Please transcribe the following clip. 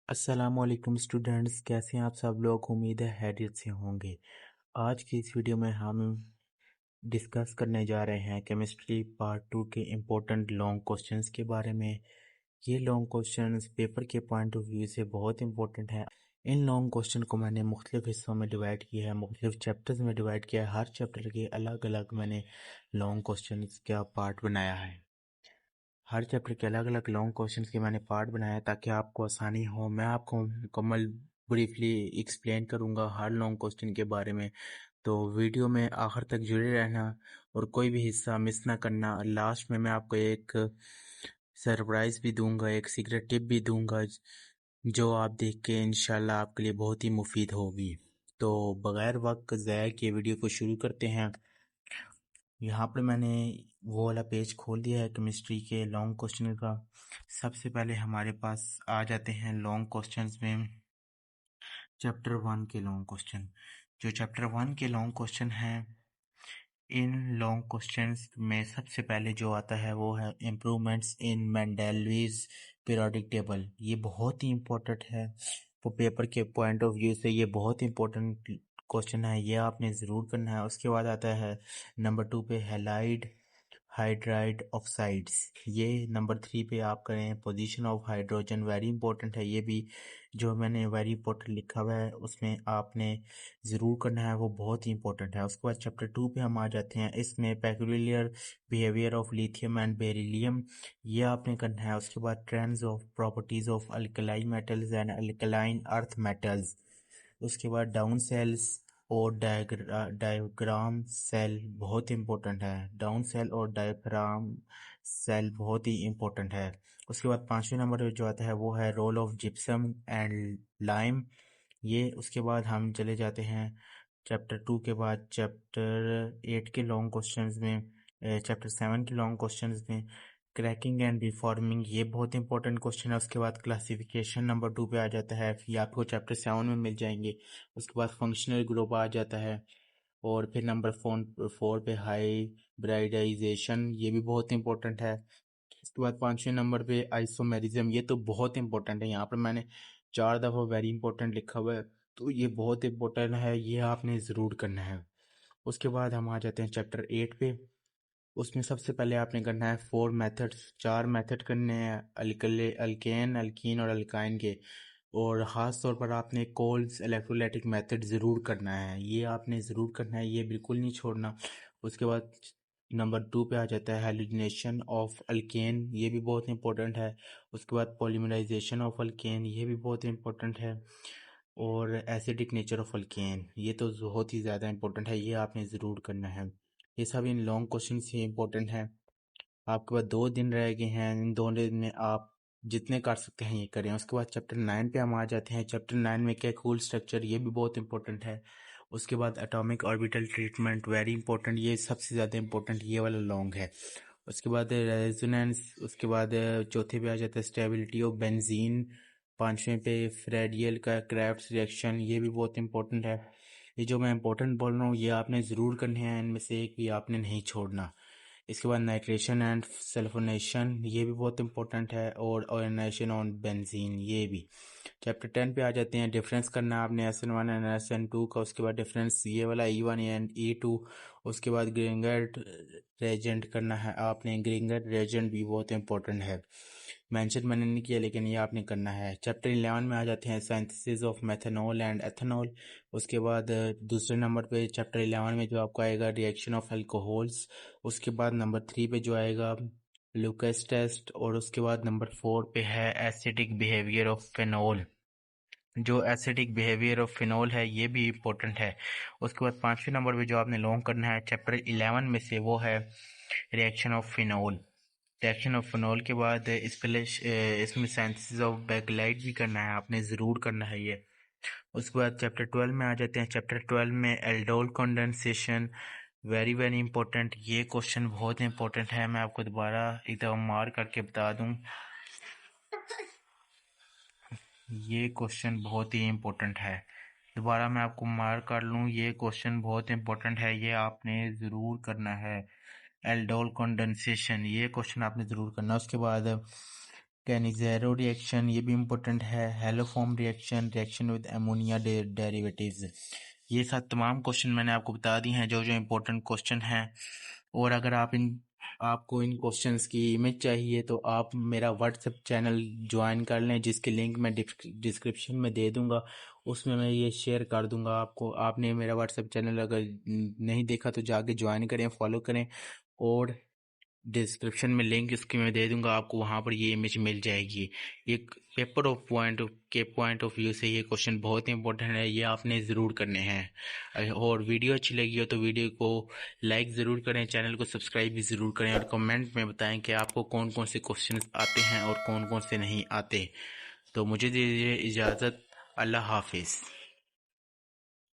अस्सलामुअलैकुम स्टूडेंट्स, कैसे हैं आप सब लोग। उम्मीद है खैरियत से होंगे। आज की इस वीडियो में हम डिस्कस करने जा रहे हैं केमिस्ट्री पार्ट 2 के इम्पोर्टेंट लॉन्ग क्वेश्चंस के बारे में। ये लॉन्ग क्वेश्चंस पेपर के पॉइंट ऑफ व्यू से बहुत इंपॉर्टेंट है। इन लॉन्ग क्वेश्चन को मैंने मुख्तलिफ हिस्सों में डिवाइड किया है, मुख्तलिफ चैप्टर्स में डिवाइड किया है। हर चैप्टर के अलग अलग मैंने लॉन्ग क्वेश्चन का पार्ट बनाया है। हर चैप्टर के अलग अलग लॉन्ग क्वेश्चंस के मैंने पार्ट बनाया ताकि आपको आसानी हो। मैं आपको मुकम्मल ब्रीफली एक्सप्लेन करूंगा हर लॉन्ग क्वेश्चन के बारे में, तो वीडियो में आखिर तक जुड़े रहना और कोई भी हिस्सा मिस ना करना। लास्ट में मैं आपको एक सरप्राइज भी दूंगा, एक सीक्रेट टिप भी दूंगा जो आप देख के इंशाल्लाह आपके लिए बहुत ही मुफीद होगी। तो बगैर वक्त ज़ाया किए वीडियो को शुरू करते हैं। यहाँ पर मैंने वो वाला पेज खोल दिया है केमिस्ट्री के लॉन्ग क्वेश्चन का। सबसे पहले हमारे पास आ जाते हैं लॉन्ग क्वेश्चंस में चैप्टर 1 के लॉन्ग क्वेश्चन। जो चैप्टर 1 के लॉन्ग क्वेश्चन हैं, इन लॉन्ग क्वेश्चंस में सबसे पहले जो आता है वो है इम्प्रूवमेंट्स इन मेंडेलीव्स पीरियोडिक टेबल। ये बहुत ही इम्पोर्टेंट है, तो पेपर के पॉइंट ऑफ व्यू से ये बहुत इंपॉर्टेंट क्वेश्चन है, ये आपने ज़रूर करना है। उसके बाद आता है नंबर 2 पे हैलाइड हाइड्राइड ऑक्साइड्स। ये नंबर 3 पे आप करें position of hydrogen, very important है ये भी। जो मैंने वेरी इंपॉर्टेंट लिखा हुआ है उसमें आपने ज़रूर करना है, वो बहुत ही इंपॉर्टेंट है। उसके बाद चैप्टर 2 पे हम आ जाते हैं। इसमें peculiar behaviour of lithium and beryllium, ये आपने करना है। उसके बाद trends of properties of alkali metals and alkaline earth metals. उसके बाद डाउन सेल्स और डायग्राम सेल बहुत इंपॉर्टेंट है। डाउन सेल और डायग्राम सेल बहुत ही इंपॉर्टेंट है। उसके बाद 5वें नंबर पे जो आता है वो है role of gypsum and lime. ये उसके बाद हम चले जाते हैं चैप्टर 2 के बाद चैप्टर 8 के लॉन्ग क्वेश्चंस में, चैप्टर 7 के लॉन्ग क्वेश्चंस में क्रैकिंग एंड रिफॉर्मिंग, ये बहुत इंपॉर्टेंट क्वेश्चन है। उसके बाद क्लासिफिकेशन नंबर 2 पे आ जाता है, ये आपको चैप्टर 7 में मिल जाएंगे। उसके बाद फंक्शनल ग्रुप आ जाता है और फिर नंबर 4 पे हाइब्रिडाइजेशन, ये भी बहुत इंपॉर्टेंट है। उसके बाद 5वें नंबर पे आइसोमेरिज्म, ये तो बहुत इंपॉर्टेंट है। यहाँ पर मैंने 4 दफ़ा वेरी इंपॉर्टेंट लिखा हुआ है, तो ये बहुत इंपॉर्टेंट है, ये आपने ज़रूर करना है। उसके बाद हम आ जाते हैं चैप्टर 8 पे। उसमें सबसे पहले आपने करना है 4 मेथड्स, 4 मेथड करने हैं अल्केन, अल्कीन और अल्काइन के। और ख़ास तौर पर आपने कोल्स इलेक्ट्रोलाइटिक मेथड ज़रूर करना है, ये आपने ज़रूर करना है, ये बिल्कुल नहीं छोड़ना। उसके बाद नंबर 2 पे आ जाता है हेलोजिनेशन ऑफ अल्केन, ये भी बहुत इंपॉर्टेंट है। उसके बाद पॉलीमराइजेशन ऑफ अल्केन, ये भी बहुत इंपॉर्टेंट है। और एसिडिक नेचर ऑफ अल्केन, ये तो बहुत ही ज़्यादा इंपॉर्टेंट है, ये आपने ज़रूर करना है। ये सब इन लॉन्ग क्वेश्चन से इंपॉर्टेंट है। आपके पास 2 दिन रह गए हैं, इन 2 दिन में आप जितने कर सकते हैं ये करें। उसके बाद चैप्टर 9 पे हम आ जाते हैं। चैप्टर 9 में क्या कूल स्ट्रक्चर, ये भी बहुत इंपॉर्टेंट है। उसके बाद atomic orbital treatment, very important, ये सबसे ज़्यादा इंपॉर्टेंट ये वाला लॉन्ग है। उसके बाद रेजोनेंस, उसके बाद चौथे पे आ जाता है स्टेबिलिटी ऑफ बेंजीन। 5वें पे फ्रेडियल का क्राफ्ट्स रिएक्शन, ये भी बहुत इंपॉर्टेंट है। ये जो मैं इंपॉर्टेंट बोल रहा हूँ ये आपने ज़रूर करने हैं, इनमें से एक भी आपने नहीं छोड़ना। इसके बाद नाइट्रेशन एंड सल्फोनेशन, ये भी बहुत इंपॉर्टेंट है। और आयोनाइजेशन ऑन बेंजीन, ये भी। चैप्टर 10 पे आ जाते हैं। डिफरेंस करना आपने SN1 एंड SN2 का। उसके बाद डिफरेंस ये वाला E1 एंड E2। उसके बाद ग्रिंगर रेजेंट करना है आपने, ग्रिंगर रेजेंट भी बहुत इंपॉर्टेंट है, मेंशन मैंने नहीं किया लेकिन ये आपने करना है। चैप्टर 11 में आ जाते हैं synthesis of methanol and ethanol. उसके बाद दूसरे नंबर पे चैप्टर 11 में जो आपको आएगा रिएक्शन ऑफ अल्कोहल्स। उसके बाद नंबर 3 पे जो आएगा लुकस टेस्ट। और उसके बाद नंबर 4 पे है एसिडिक बिहेवियर ऑफ फिनॉल। जो एसिडिक बिहेवियर ऑफ फिनॉल है ये भी इम्पोर्टेंट है। उसके बाद 5वें नंबर पे जो आपने लॉन्ग करना है चैप्टर 11 में से वो है reaction of phenol. Reaction of phenol के बाद इसमें सिंथेसिस ऑफ बैकलाइट भी करना है, आपने ज़रूर करना है ये। उसके बाद चैप्टर 12 में आ जाते हैं। चैप्टर 12 में aldol condensation, very very important, ये क्वेश्चन बहुत इंपॉर्टेंट है। मैं आपको दोबारा एक दफ़ा मार करके बता दूं, ये क्वेश्चन बहुत ही इंपॉर्टेंट है। दोबारा मैं आपको मार कर लूँ, ये क्वेश्चन बहुत इंपॉर्टेंट है, ये आपने ज़रूर करना है। एल्डोल कंडेंसेशन, ये क्वेश्चन आपने ज़रूर करना है। उसके बाद कैनिज़ेरो रिएक्शन, ये भी इम्पोर्टेंट है। Haloform reaction, reaction with ammonia derivatives. ये सब तमाम क्वेश्चन मैंने आपको बता दिए हैं जो जो इम्पोर्टेंट क्वेश्चन हैं। और अगर आपको इन क्वेश्चंस की इमेज चाहिए तो आप मेरा व्हाट्सएप चैनल ज्वाइन कर लें, जिसकी लिंक मैं डिस्क्रिप्शन में दे दूंगा। उसमें मैं ये शेयर कर दूंगा आपको। आपने मेरा व्हाट्सएप चैनल अगर नहीं देखा तो जाके ज्वाइन करें, फॉलो करें, और डिस्क्रिप्शन में लिंक इसकी मैं दे दूंगा आपको, वहाँ पर ये इमेज मिल जाएगी। एक paper of point of view से ये क्वेश्चन बहुत ही इंपॉर्टेंट है, ये आपने ज़रूर करने हैं। और वीडियो अच्छी लगी हो तो वीडियो को लाइक ज़रूर करें, चैनल को सब्सक्राइब भी ज़रूर करें, और कमेंट में बताएं कि आपको कौन कौन से क्वेश्चन आते हैं और कौन कौन से नहीं आते। तो मुझे दीजिए इजाज़त। अल्लाह हाफिज़।